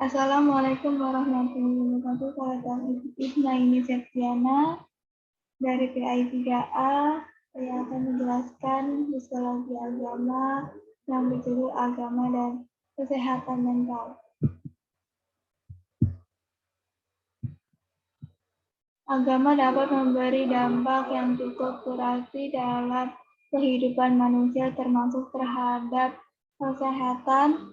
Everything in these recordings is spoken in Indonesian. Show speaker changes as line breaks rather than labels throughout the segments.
Assalamualaikum warahmatullahi wabarakatuh. Saya Isnaini Septiana dari PI 3A. Saya akan menjelaskan psikologi agama yang berjudul Agama dan Kesehatan Mental. Agama dapat memberi dampak yang cukup berarti dalam kehidupan manusia, termasuk terhadap kesehatan.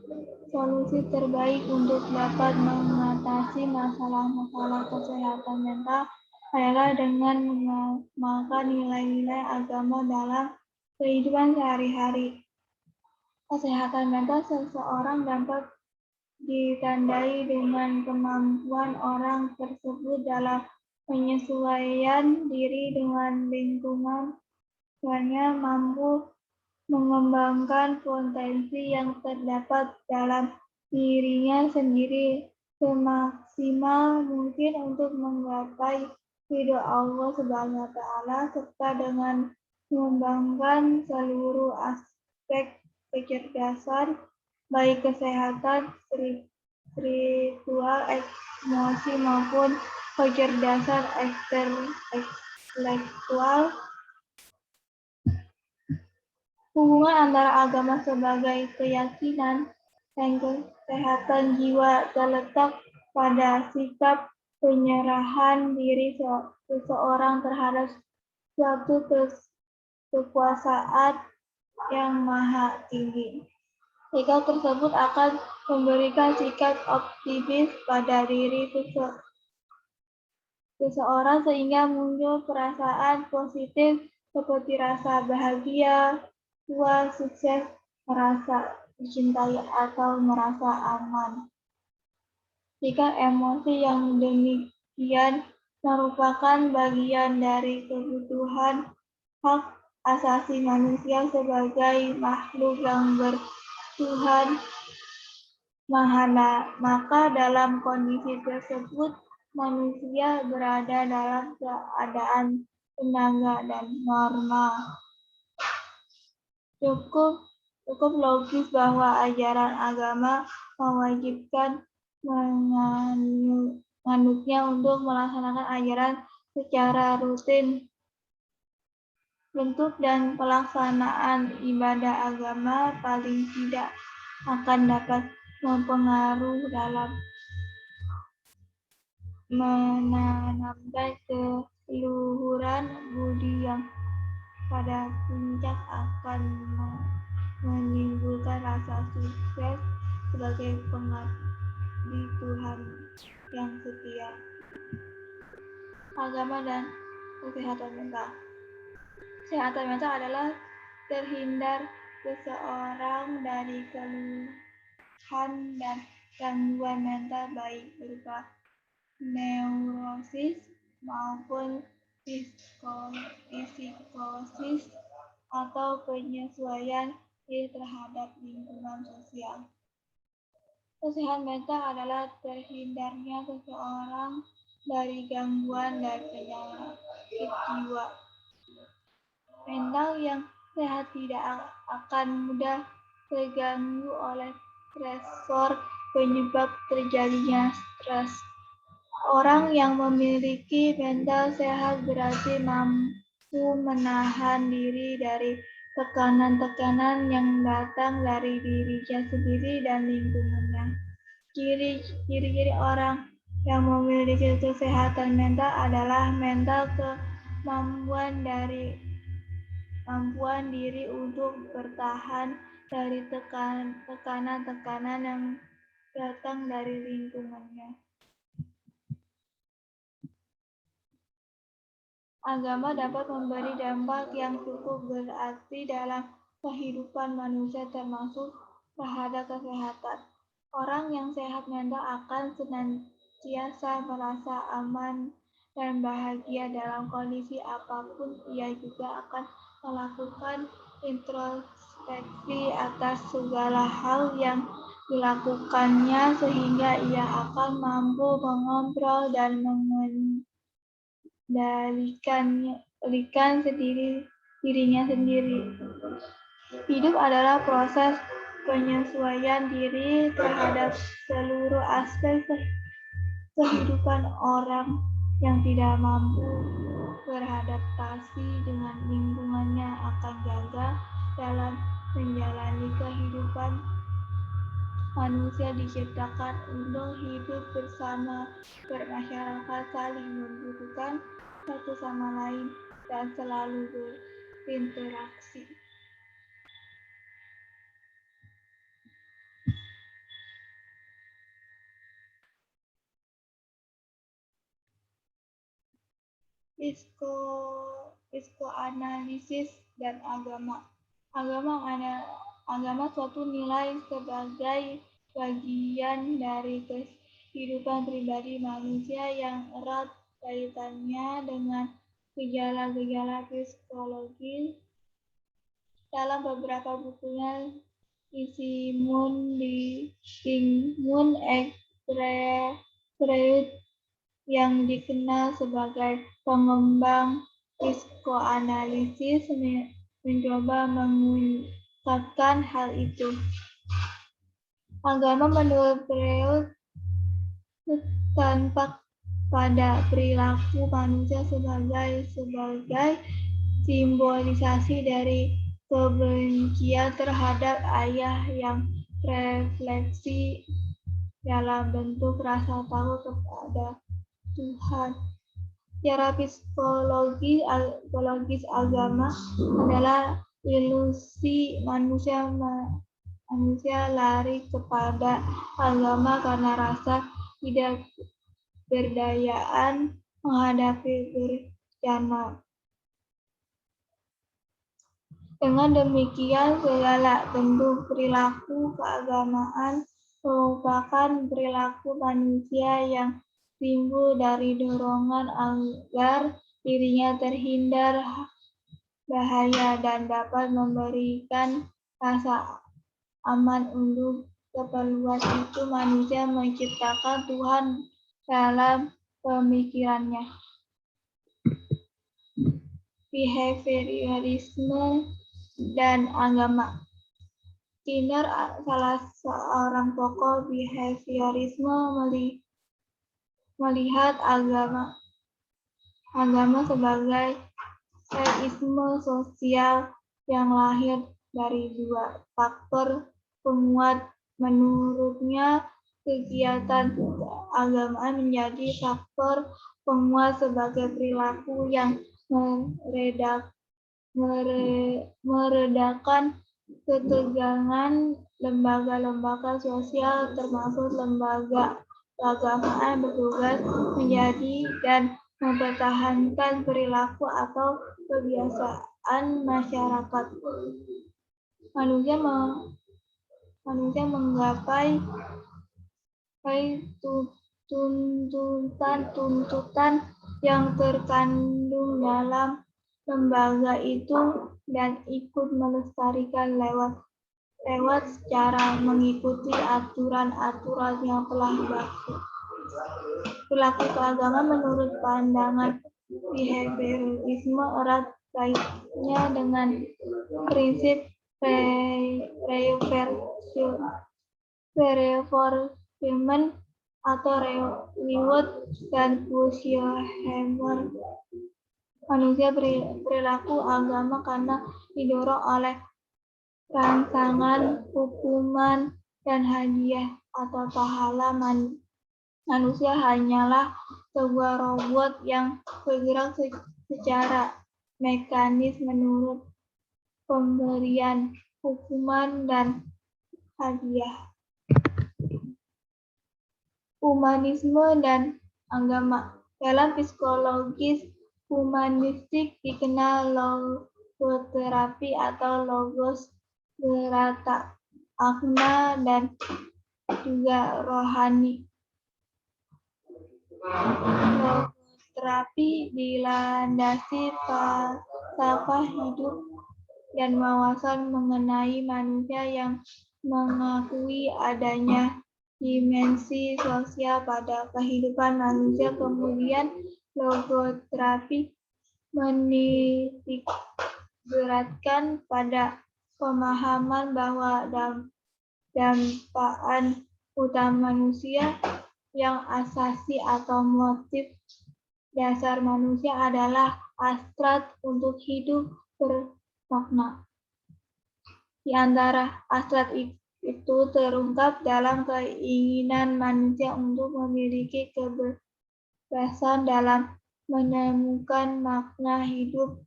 Solusi terbaik untuk dapat mengatasi masalah-masalah kesehatan mental adalah dengan mengamalkan nilai-nilai agama dalam kehidupan sehari-hari. Kesehatan mental seseorang dapat ditandai dengan kemampuan orang tersebut dalam penyesuaian diri dengan lingkungan, mampu mengembangkan potensi yang terdapat dalam dirinya sendiri semaksimal mungkin untuk menggapai ridho Allah Subhanahu wa Ta'ala, serta dengan mengembangkan seluruh aspek kecerdasan, baik kesehatan, spiritual, emosi maupun kecerdasan intelektual. Hubungan antara agama sebagai keyakinan dan kesehatan jiwa terletak pada sikap penyerahan diri seseorang terhadap suatu kekuasaan yang maha tinggi. Sikap tersebut akan memberikan sikap optimis pada diri seseorang sehingga muncul perasaan positif seperti rasa bahagia, puas, sukses, merasa dicintai atau merasa aman. Sikap emosi yang demikian merupakan bagian dari kebutuhan hak asasi manusia sebagai makhluk yang bertuhan mahana. Maka dalam kondisi tersebut manusia berada dalam keadaan tenaga dan normal. Cukup logis bahwa ajaran agama mewajibkan menganutnya untuk melaksanakan ajaran secara rutin. Bentuk dan pelaksanaan ibadah agama paling tidak akan dapat mempengaruhi dalam menanamkan keluhuran budi yang pada puncak akan menimbulkan rasa sukses sebagai pengabdi Tuhan yang setia. Agama dan kesehatan mental. Kesehatan mental adalah terhindar seseorang dari keluhan dan gangguan mental baik berupa neurosis maupun psikosis atau penyesuaian diri terhadap lingkungan sosial. Kesehatan mental adalah terhindarnya seseorang dari gangguan dan penyakit jiwa. Mental yang sehat tidak akan mudah terganggu oleh stresor penyebab terjadinya stres. Orang yang memiliki mental sehat berarti mampu menahan diri dari tekanan-tekanan yang datang dari dirinya sendiri dan lingkungannya. Ciri-ciri orang yang memiliki kesehatan mental adalah mental kemampuan diri untuk bertahan dari tekanan-tekanan yang datang dari lingkungannya. Agama dapat memberi dampak yang cukup berarti dalam kehidupan manusia, termasuk terhadap kesehatan. Orang yang sehat mental akan senantiasa merasa aman dan bahagia dalam kondisi apapun. Ia juga akan melakukan introspeksi atas segala hal yang dilakukannya sehingga ia akan mampu mengontrol dan mengendalikan dirinya sendiri. Hidup adalah proses penyesuaian diri terhadap seluruh aspek kehidupan orang yang tidak mampu beradaptasi dengan lingkungannya akan gagal dalam menjalani kehidupan. Manusia diciptakan untuk hidup bersama, bermasyarakat, saling membutuhkan satu sama lain, dan selalu berinteraksi. Psikoanalisis dan agama. Agama suatu nilai sebagai bagian dari kehidupan pribadi manusia yang erat kaitannya dengan gejala-gejala psikologis. Dalam beberapa bukunya, Sigmund Freud yang dikenal sebagai pengembang psikoanalisis mencoba mengungkapkan hal itu. Agama menurut Freud tampak pada perilaku manusia sebagai simbolisasi dari kebencian terhadap ayah yang refleksi dalam bentuk rasa takut kepada Tuhan. Secara psikologis agama adalah ilusi manusia lari kepada agama karena rasa tidak berdayaan menghadapi bencana. Dengan demikian, segala bentuk perilaku keagamaan merupakan perilaku manusia yang timbul dari dorongan agar dirinya terhindar bahaya dan dapat memberikan rasa aman. Untuk keperluan itu manusia menciptakan Tuhan dalam pemikirannya. Behaviorisme dan agama. Skinner, salah seorang tokoh behaviorisme, melihat agama sebagai teisme sosial yang lahir dari dua faktor penguat. Menurutnya, kegiatan keagamaan menjadi faktor penguat sebagai perilaku yang meredakan ketegangan. Lembaga-lembaga sosial termasuk lembaga keagamaan bertugas menjadi dan mempertahankan perilaku atau kebiasaan masyarakat. Manusia menggapai tuntutan yang terkandung dalam lembaga itu dan ikut melestarikan lewat secara mengikuti aturan-aturan yang telah berlaku. Perilaku keagamaan menurut pandangan behaviorisme erat kaitannya dengan prinsip reinforcement atau reward dan punishment. Manusia perilaku agama karena didorong oleh rangsangan, hukuman, dan hadiah atau pahala. Manusia hanyalah sebuah robot yang bergerak secara mekanis menurut pemberian hukuman dan hadiah. Humanisme dan agama. Dalam psikologis humanistik dikenal logoterapi atau logos berata akna dan juga rohani. Logoterapi dilandasi falsafah hidup dan wawasan mengenai manusia yang mengakui adanya dimensi sosial pada kehidupan manusia. Kemudian logoterapi menitikberatkan pada pemahaman bahwa dampaan utama manusia yang asasi atau motif dasar manusia adalah hasrat untuk hidup bermakna. Di antara hasrat itu terungkap dalam keinginan manusia untuk memiliki kebebasan dalam menemukan makna hidup.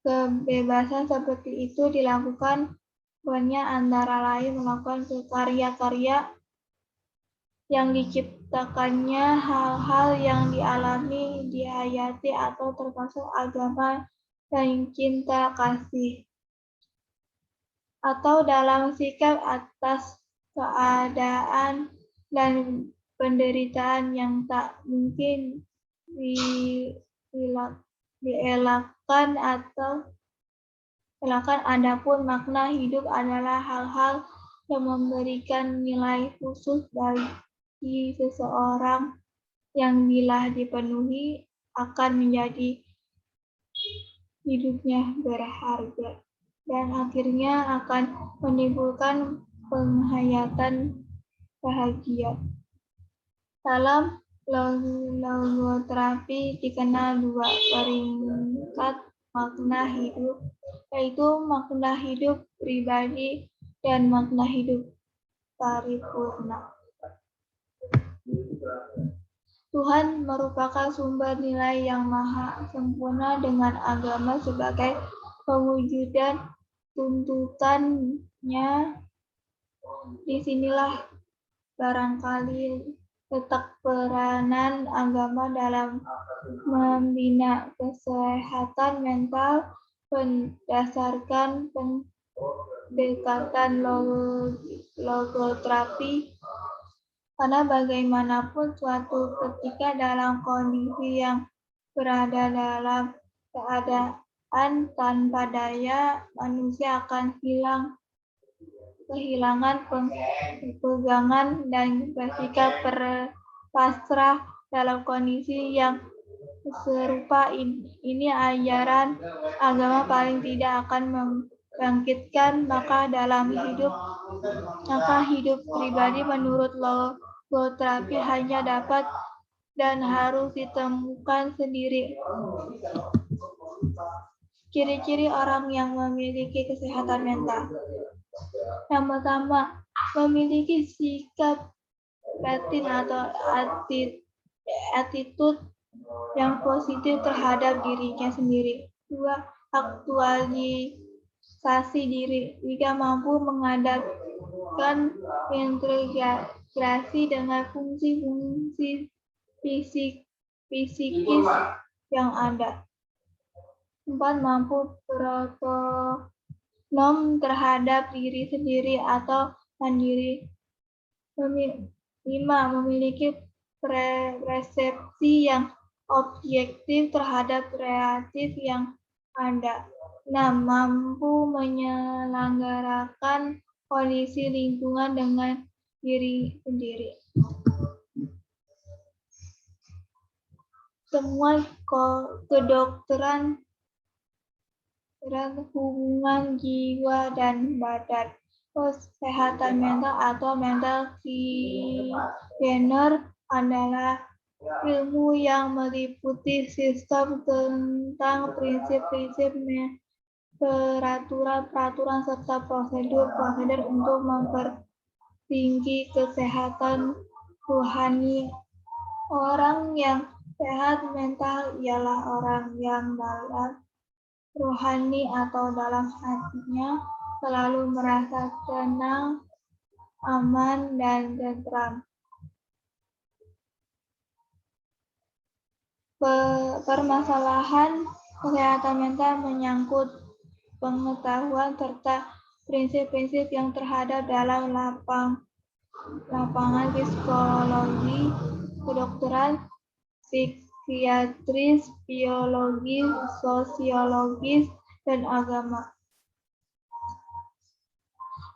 Kebebasan seperti itu dilakukan banyak antara lain melakukan karya-karya yang diciptakannya, hal-hal yang dialami, dihayati, atau termasuk agama dan cinta kasih, atau dalam sikap atas keadaan dan penderitaan yang tak mungkin dielakkan atau adapun makna hidup adalah hal-hal yang memberikan nilai khusus bagi seseorang yang bila dipenuhi akan menjadi hidupnya berharga dan akhirnya akan menimbulkan penghayatan bahagia. Dalam logoterapi dikenal dua peringkat makna hidup, yaitu makna hidup pribadi dan makna hidup paripurna. Tuhan merupakan sumber nilai yang maha sempurna dengan agama sebagai pewujudan tuntutannya. Disinilah barangkali letak peranan agama dalam membina kesehatan mental berdasarkan pendekatan logoterapi. Karena bagaimanapun suatu ketika dalam kondisi yang berada dalam keadaan tanpa daya, manusia akan kehilangan pegangan dan bersikap pasrah. Dalam kondisi yang serupa ini ajaran agama paling tidak akan membangkitkan maka hidup pribadi menurut logoterapi hanya dapat dan harus ditemukan sendiri. Ciri-ciri orang yang memiliki kesehatan mental. Yang pertama, memiliki sikap batin atau attitude yang positif terhadap dirinya sendiri. 2. Aktualisasi diri. 3. Mampu mengadakan integrasi dengan fungsi-fungsi psikis yang ada. 4. Mampu otonom terhadap diri sendiri atau mandiri. 5. Memiliki persepsi yang objektif terhadap kreatif yang ada. 6. Mampu menyelenggarakan kondisi lingkungan dengan diri sendiri. Semua kedokteran hubungan jiwa dan badan. Kesehatan mental atau mental hygiene adalah ilmu yang meliputi sistem tentang prinsip-prinsip, peraturan serta prosedur untuk mempertinggi kesehatan rohani. Orang yang sehat mental ialah orang yang dalam rohani atau dalam hatinya selalu merasa tenang, aman, dan tentram. Permasalahan kesehatan mental menyangkut pengetahuan serta prinsip-prinsip yang terhadap dalam lapangan psikologi, kedokteran, psikiatris, biologis, sosiologis, dan agama.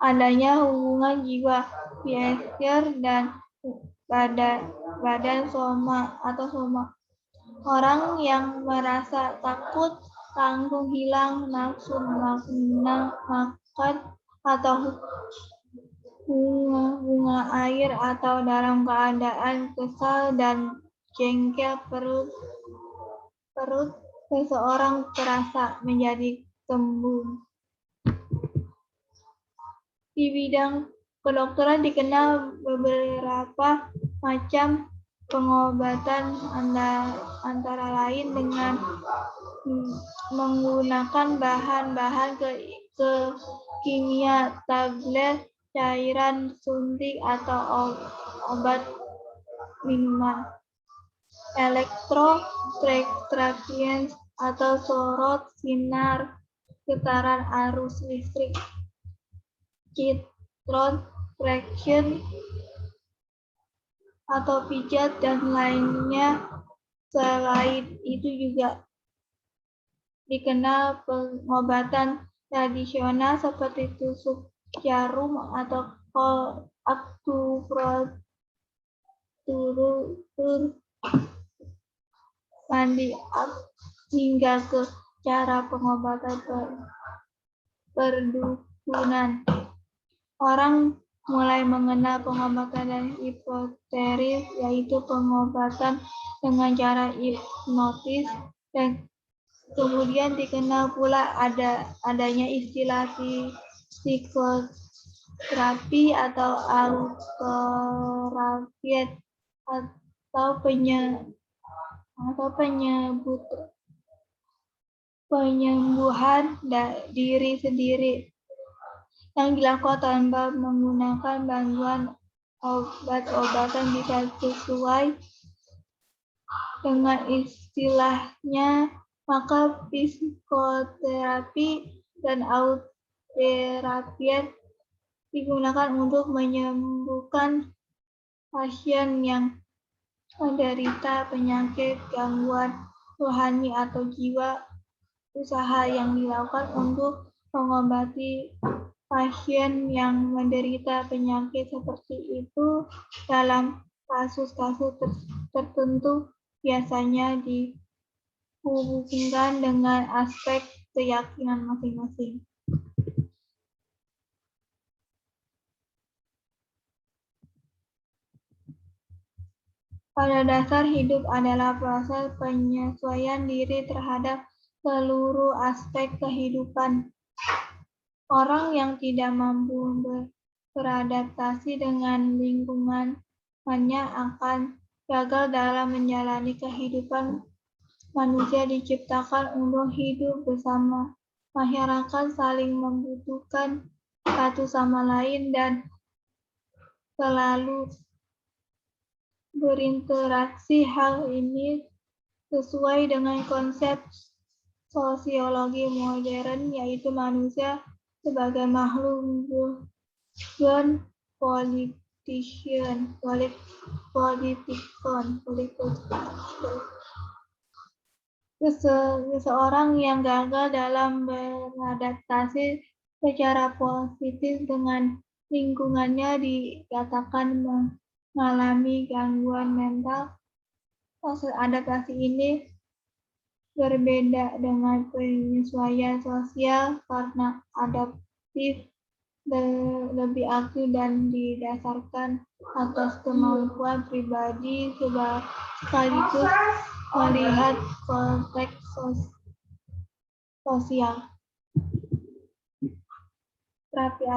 Adanya hubungan jiwa, behavior, dan badan soma. Orang yang merasa takut, tanggung, hilang nafsu makan, atau bunga air atau dalam keadaan kesal dan jengkel perut seseorang terasa menjadi kembung. Di bidang kedokteran dikenal beberapa macam pengobatan antara lain dengan menggunakan bahan-bahan kimia, tablet, cairan suntik atau obat minuman, elektroterapi atau sorot sinar getaran arus listrik, citron fraction atau pijat dan lainnya. Selain itu juga dikenal pengobatan tradisional seperti tusuk jarum atau akupunktur, mandi hingga ke cara pengobatan perdukunan. Orang mulai mengenal pengobatan dan hipnotis, yaitu pengobatan dengan cara hipnotis, dan kemudian dikenal pula adanya istilah psikoterapi atau autoterapi atau penyembuhan diri sendiri yang dilakukan tanpa menggunakan bantuan obat-obatan bisa sesuai dengan istilahnya. Maka psikoterapi dan autoterapi digunakan untuk menyembuhkan pasien yang menderita penyakit gangguan rohani atau jiwa. Usaha yang dilakukan untuk mengobati pasien yang menderita penyakit seperti itu dalam kasus-kasus tertentu biasanya dihubungkan dengan aspek keyakinan masing-masing. Pada dasar hidup adalah proses penyesuaian diri terhadap seluruh aspek kehidupan. Orang yang tidak mampu beradaptasi dengan lingkungannya akan gagal dalam menjalani kehidupan. Manusia diciptakan untuk hidup bersama. Masyarakat saling membutuhkan satu sama lain dan selalu berinteraksi. Hal ini sesuai dengan konsep sosiologi modern, yaitu manusia sebagai makhluk politikon. Seseorang yang gagal dalam beradaptasi secara positif dengan lingkungannya dikatakan mengalami gangguan mental. Proses adaptasi ini berbeda dengan penyesuaian sosial karena adaptif lebih aktif dan didasarkan atas kemampuan pribadi sekaligus melihat konteks sosial. Terapi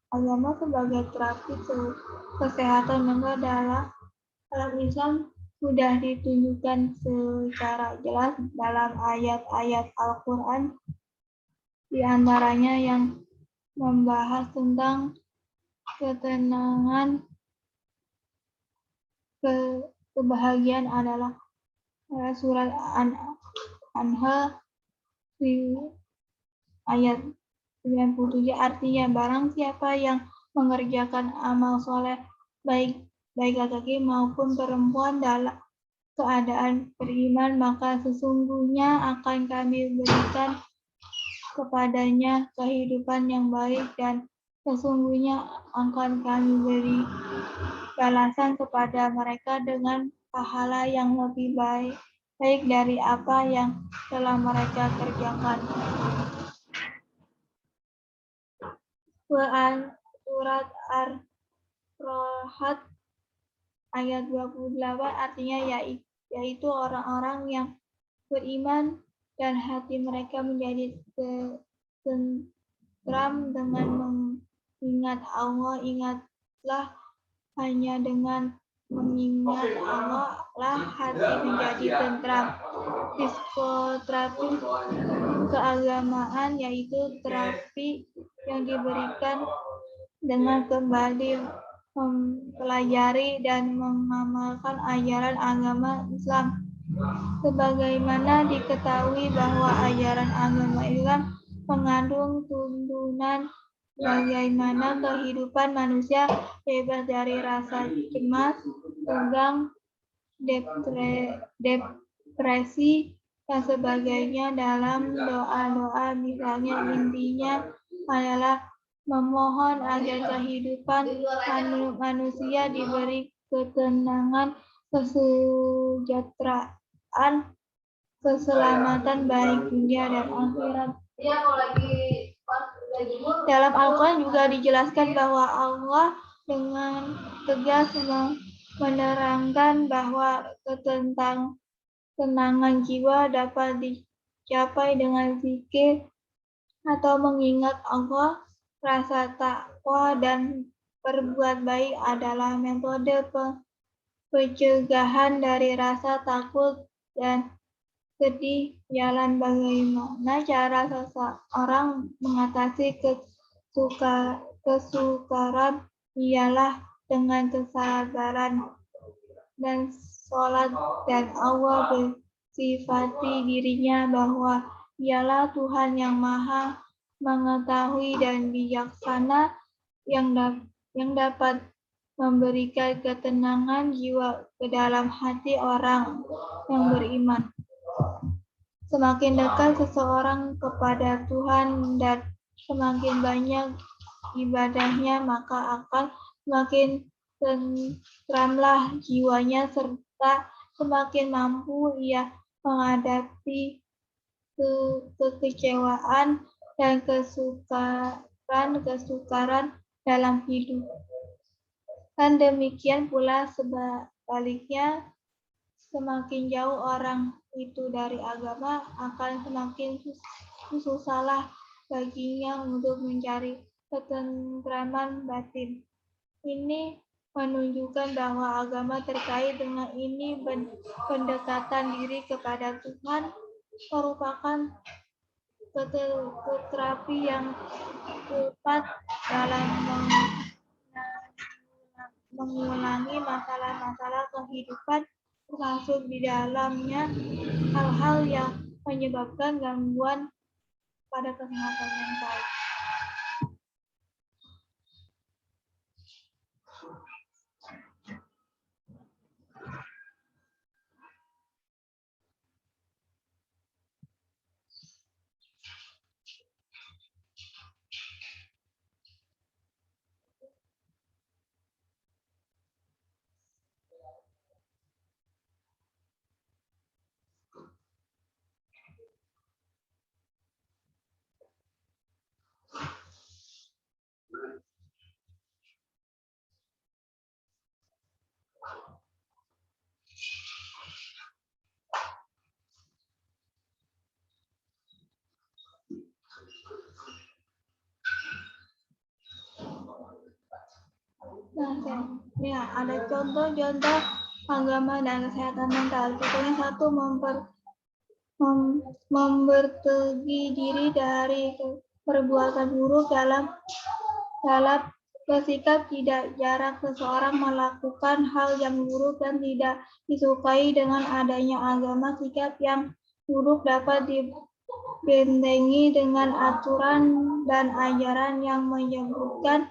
agama sebagai terapi kesehatan mental dalam Islam sudah ditunjukkan secara jelas dalam ayat-ayat Al-Quran, di antaranya yang membahas tentang ketenangan, kebahagiaan adalah surat An-Nahl ayat 97, artinya barang siapa yang mengerjakan amal soleh baik laki-laki maupun perempuan dalam keadaan beriman, maka sesungguhnya akan kami berikan kepadanya kehidupan yang baik dan sesungguhnya akan kami beri balasan kepada mereka dengan pahala yang lebih baik dari apa yang telah mereka kerjakan. Surat Al-Ahad ayat 28 artinya yaitu orang-orang yang beriman dan hati mereka menjadi tentram dengan mengingat Allah. Ingatlah, hanya dengan mengingat Allah lah hati menjadi tentram. Psikoterapi keagamaan yaitu terapi yang diberikan dengan kembali mempelajari dan mengamalkan ajaran agama Islam. Sebagaimana diketahui bahwa ajaran agama Islam mengandung tuntunan bagaimana kehidupan manusia bebas dari rasa cemas, tegang, depresi, dan sebagainya. Dalam doa-doa misalnya intinya adalah memohon agar kehidupan manusia diberi ketenangan, kesejahteraan, keselamatan baik dunia dan akhirat. Dalam Al-Quran juga dijelaskan bahwa Allah dengan tegas menerangkan bahwa ketenangan jiwa dapat dicapai dengan zikir atau mengingat Allah. Rasa takwa dan berbuat baik adalah metode pencegahan dari rasa takut dan sedih. Jalan bagaimana cara seseorang mengatasi kesukaran ialah dengan kesabaran dan sholat, dan Allah bersifati dirinya bahwa Dialah Tuhan yang Maha Mengetahui dan bijaksana, yang dapat memberikan ketenangan jiwa ke dalam hati orang yang beriman. Semakin dekat seseorang kepada Tuhan dan semakin banyak ibadahnya, maka akan semakin tentramlah jiwanya, serta semakin mampu ia menghadapi kekecewaan dan kesukaran dalam hidup. Dan demikian pula sebaliknya, semakin jauh orang itu dari agama, akan semakin susahlah baginya untuk mencari ketentraman batin. Ini menunjukkan bahwa agama terkait dengan ini pendekatan diri kepada Tuhan merupakan terapi yang tepat dalam mengulangi masalah-masalah kehidupan, termasuk di dalamnya hal-hal yang menyebabkan gangguan pada kesehatan mental. Nah, ada contoh-contoh agama dan kesehatan mental. Contohnya satu, membertegi diri dari perbuatan buruk. Dalam bersikap tidak jarang seseorang melakukan hal yang buruk dan tidak disukai. Dengan adanya agama, sikap yang buruk dapat dibentengi dengan aturan dan ajaran yang menyebutkan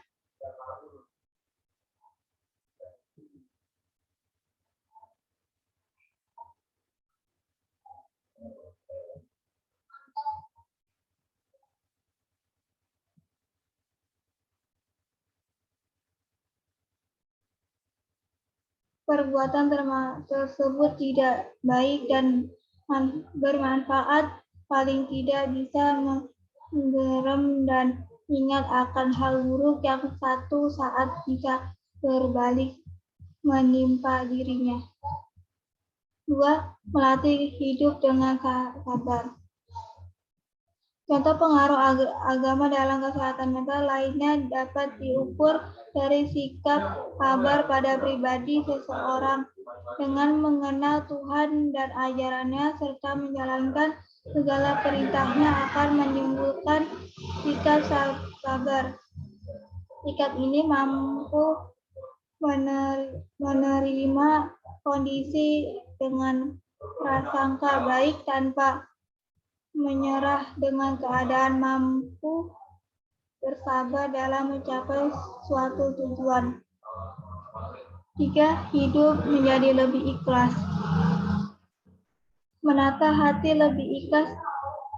perbuatan tersebut tidak baik dan bermanfaat, paling tidak bisa menggerem dan ingat akan hal buruk yang satu saat jika berbalik menimpa dirinya. 2. Melatih hidup dengan sabar. Contoh pengaruh agama dalam kesehatan mental lainnya dapat diukur dari sikap sabar pada pribadi seseorang dengan mengenal Tuhan dan ajarannya serta menjalankan segala perintahnya akan menimbulkan sikap sabar. Sikap ini mampu menerima kondisi dengan prasangka baik tanpa menyerah dengan keadaan, mampu bersabar dalam mencapai suatu tujuan. 3. Hidup menjadi lebih ikhlas. Menata hati lebih ikhlas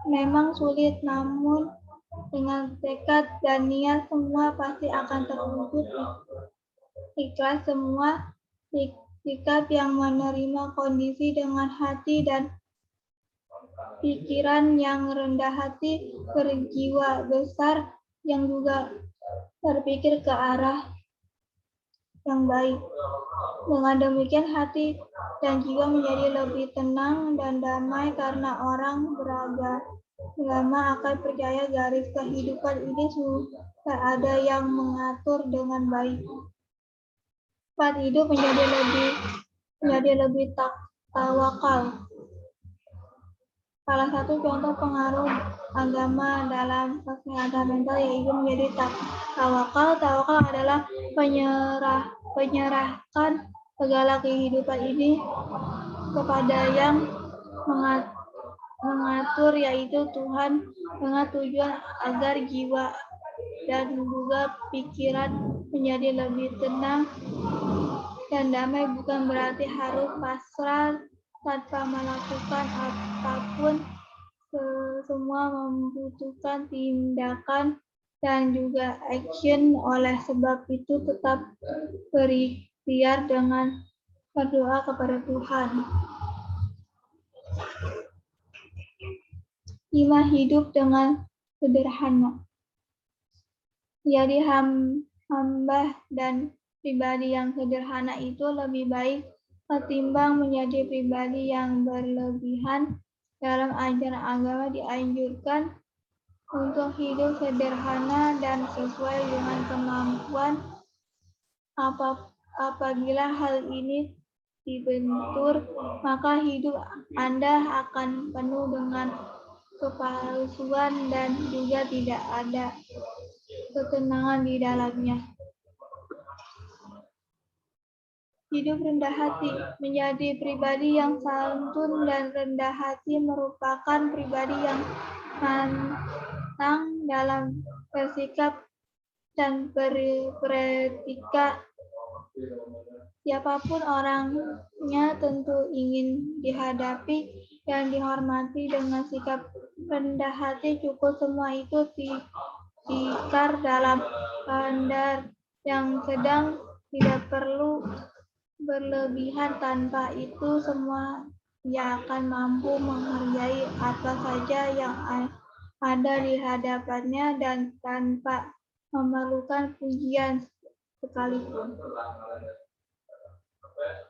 memang sulit, namun dengan tekad dan niat semua pasti akan terwujud. Ikhlas semua sikap yang menerima kondisi dengan hati dan pikiran yang rendah hati, berjiwa besar yang juga berpikir ke arah yang baik. Dengan demikian hati dan jiwa menjadi lebih tenang dan damai karena orang beragama akan percaya garis kehidupan ini sudah ada yang mengatur dengan baik. 4. Hidup menjadi lebih tawakal. Salah satu contoh pengaruh agama dalam kesehatan mental yaitu menjadi tawakal. Tawakal adalah menyerahkan segala kehidupan ini kepada yang mengatur, yaitu Tuhan, dengan tujuan agar jiwa dan juga pikiran menjadi lebih tenang dan damai. Bukan berarti harus pasrah tanpa melakukan apapun, semua membutuhkan tindakan dan juga action. Oleh sebab itu tetap berikhtiar dengan berdoa kepada Tuhan. 5. Hidup dengan sederhana. Jadi hamba dan pribadi yang sederhana itu lebih baik ketimbang menjadi pribadi yang berlebihan. Dalam ajaran agama dianjurkan untuk hidup sederhana dan sesuai dengan kemampuan. Apabila hal ini dibentur, maka hidup Anda akan penuh dengan kepalsuan dan juga tidak ada ketenangan di dalamnya. Hidup rendah hati. Menjadi pribadi yang santun dan rendah hati merupakan pribadi yang pantang dalam bersikap dan beretika. Siapapun orangnya tentu ingin dihadapi dan dihormati dengan sikap rendah hati. Cukup semua itu tikar dalam standar yang sedang, tidak perlu berlebihan. Tanpa itu semua ia akan mampu menghargai apa saja yang ada di hadapannya dan tanpa memerlukan pujian sekalipun.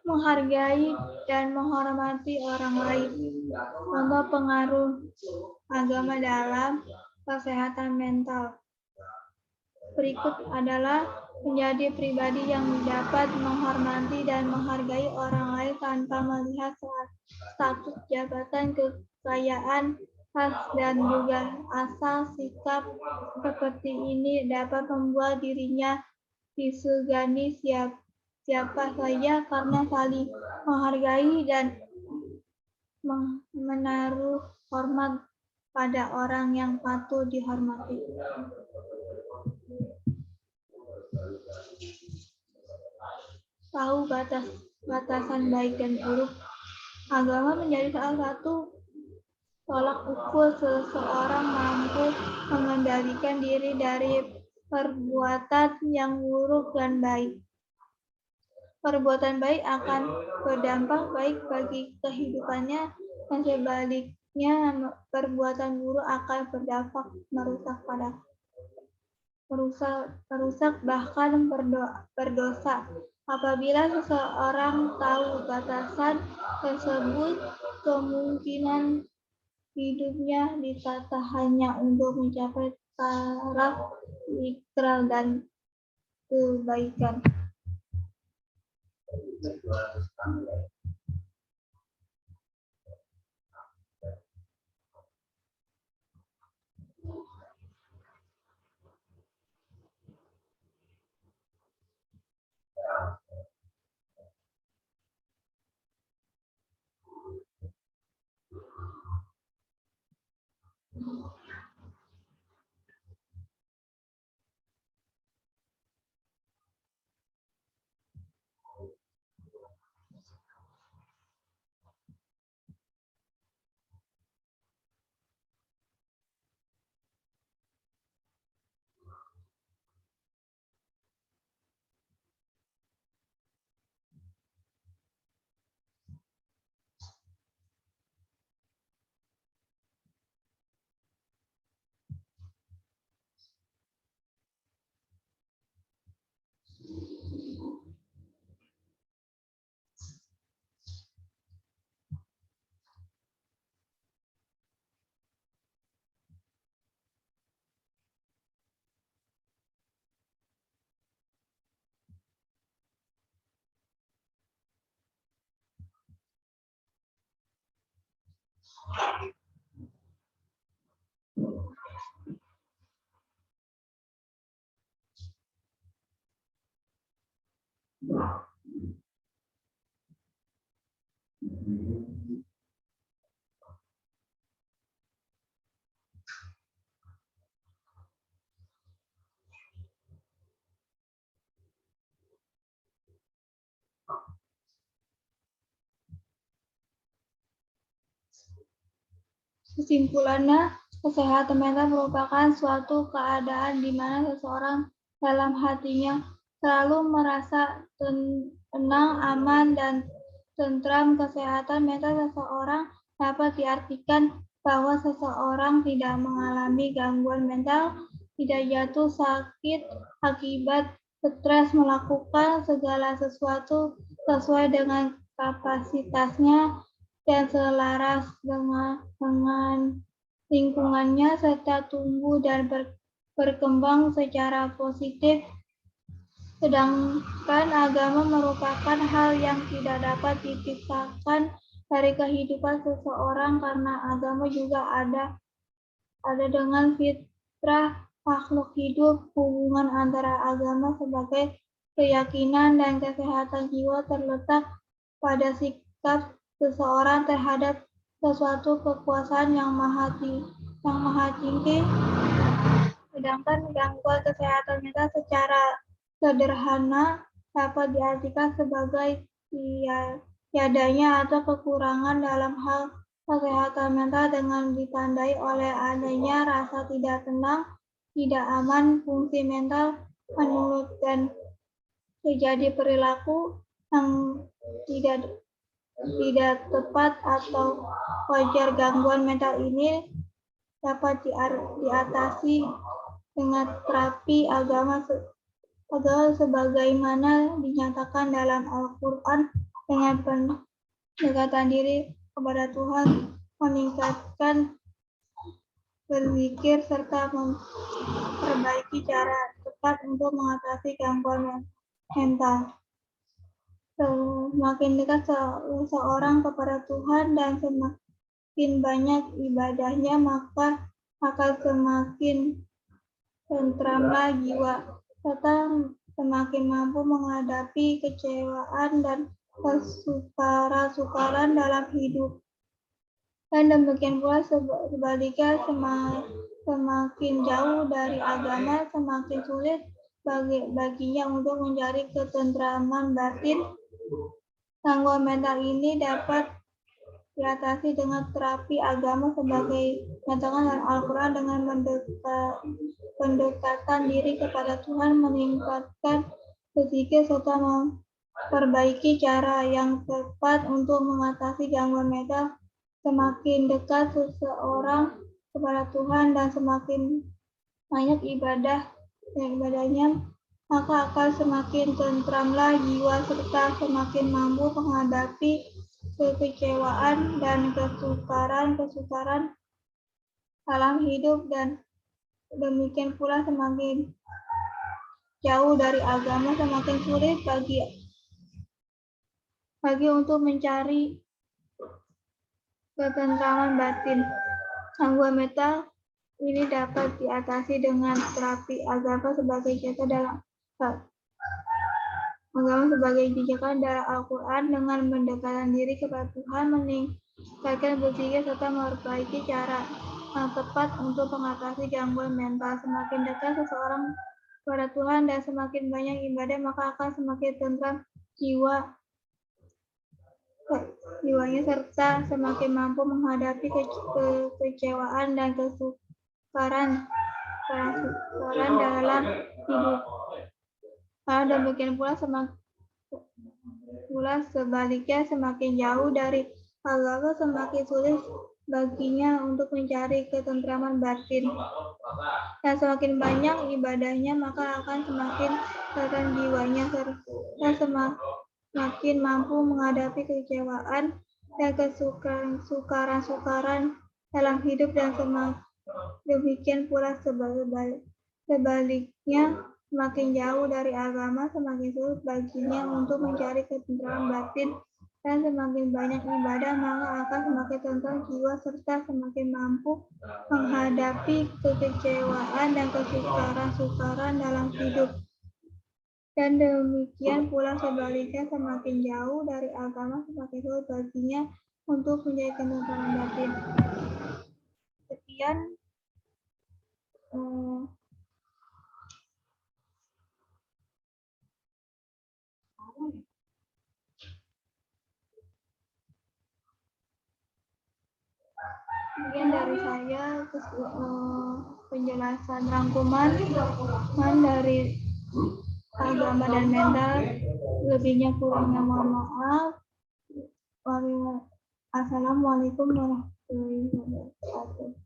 Menghargai dan menghormati orang lain. Contoh pengaruh agama dalam kesehatan mental berikut adalah menjadi pribadi yang dapat menghormati dan menghargai orang lain tanpa melihat status, jabatan, kekayaan, ras, dan juga asal. Sikap seperti ini dapat membuat dirinya disegani siapa saja karena saling menghargai dan menaruh hormat pada orang yang patut dihormati. Tahu batasan baik dan buruk. Agama menjadi salah satu tolak ukur seseorang mampu mengendalikan diri dari perbuatan yang buruk dan baik. Perbuatan baik akan berdampak baik bagi kehidupannya, dan sebaliknya perbuatan buruk akan berdampak merusak pada perusak bahkan berdosa. Apabila seseorang tahu batasan tersebut, kemungkinan hidupnya ditata hanya untuk mencapai taraf ikrar dan kebaikan. Kesimpulannya, kesehatan mental merupakan suatu keadaan di mana seseorang dalam hatinya selalu merasa tenang, aman, dan tentram. Kesehatan mental seseorang dapat diartikan bahwa seseorang tidak mengalami gangguan mental, tidak jatuh sakit akibat stres, melakukan segala sesuatu sesuai dengan kapasitasnya, dan selaras dengan lingkungannya, serta tumbuh dan berkembang secara positif. Sedangkan agama merupakan hal yang tidak dapat dipisahkan dari kehidupan seseorang, karena agama juga ada dengan fitrah makhluk hidup. Hubungan antara agama sebagai keyakinan dan kesehatan jiwa terletak pada sikap seseorang terhadap sesuatu kekuasaan yang maha tinggi. Sedangkan gangguan kesehatan mental secara sederhana dapat diartikan sebagai tiadanya atau kekurangan dalam hal kesehatan mental, dengan ditandai oleh adanya rasa tidak tenang, tidak aman, fungsi mental menurut, dan terjadi perilaku yang tidak tepat atau wajar. Gangguan mental ini dapat diatasi dengan terapi agama sebagaimana dinyatakan dalam Al-Quran, dengan pendekatan diri kepada Tuhan, meningkatkan berzikir, serta memperbaiki cara tepat untuk mengatasi gangguan mental. Semakin dekat seseorang kepada Tuhan dan semakin banyak ibadahnya, maka akan semakin tentramlah jiwa, serta semakin mampu menghadapi kecewaan dan kesukaran dalam hidup. Dan demikian pula sebaliknya, semakin jauh dari agama, semakin sulit baginya untuk mencari ketentraman batin. Gangguan mental ini dapat diatasi dengan terapi agama sebagai nyatakan dalam Al-Quran, dengan pendekatan diri kepada Tuhan, meningkatkan berzikir, serta memperbaiki cara yang tepat untuk mengatasi gangguan mental. Semakin dekat seseorang kepada Tuhan dan semakin banyak ibadah dan ibadahnya, maka akan semakin tentramlah jiwa serta semakin mampu menghadapi kekecewaan dan kesukaran dalam hidup, dan demikian pula semakin jauh dari agama semakin sulit bagi untuk mencari ketentraman batin. Gangguan mental ini dapat diatasi dengan terapi agama sebagai dijelaskan dalam Al-Quran, dengan mendekatkan diri kepada Tuhan, meningkatkan berpikir, serta memperbaiki cara yang tepat untuk mengatasi gangguan mental. Semakin dekat seseorang kepada Tuhan dan semakin banyak ibadah, maka akan semakin tentram jiwanya serta semakin mampu menghadapi kekecewaan dan kesukaran dalam hidup. Demikian pula sebaliknya, semakin jauh dari agama semakin sulit baginya untuk mencari ketentraman batin, dan semakin banyak ibadahnya maka akan semakin tenang jiwanya serta semakin mampu menghadapi kekecewaan dan kesukaran dalam hidup, dan demikian pula sebaliknya, semakin jauh dari agama semakin sulit baginya untuk mencari ketentraman batin, dan semakin banyak ibadah maka akan semakin tentram jiwa serta semakin mampu menghadapi kekecewaan dan kesukaran dalam hidup. Dan demikian pula sebaliknya, semakin jauh dari agama semakin sulit baginya untuk menjadi ketentraman batin. Sekian dari saya, penjelasan rangkuman dari agama dan mental. Lebihnya kurangnya mohon maaf. Assalamualaikum warahmatullahi wabarakatuh.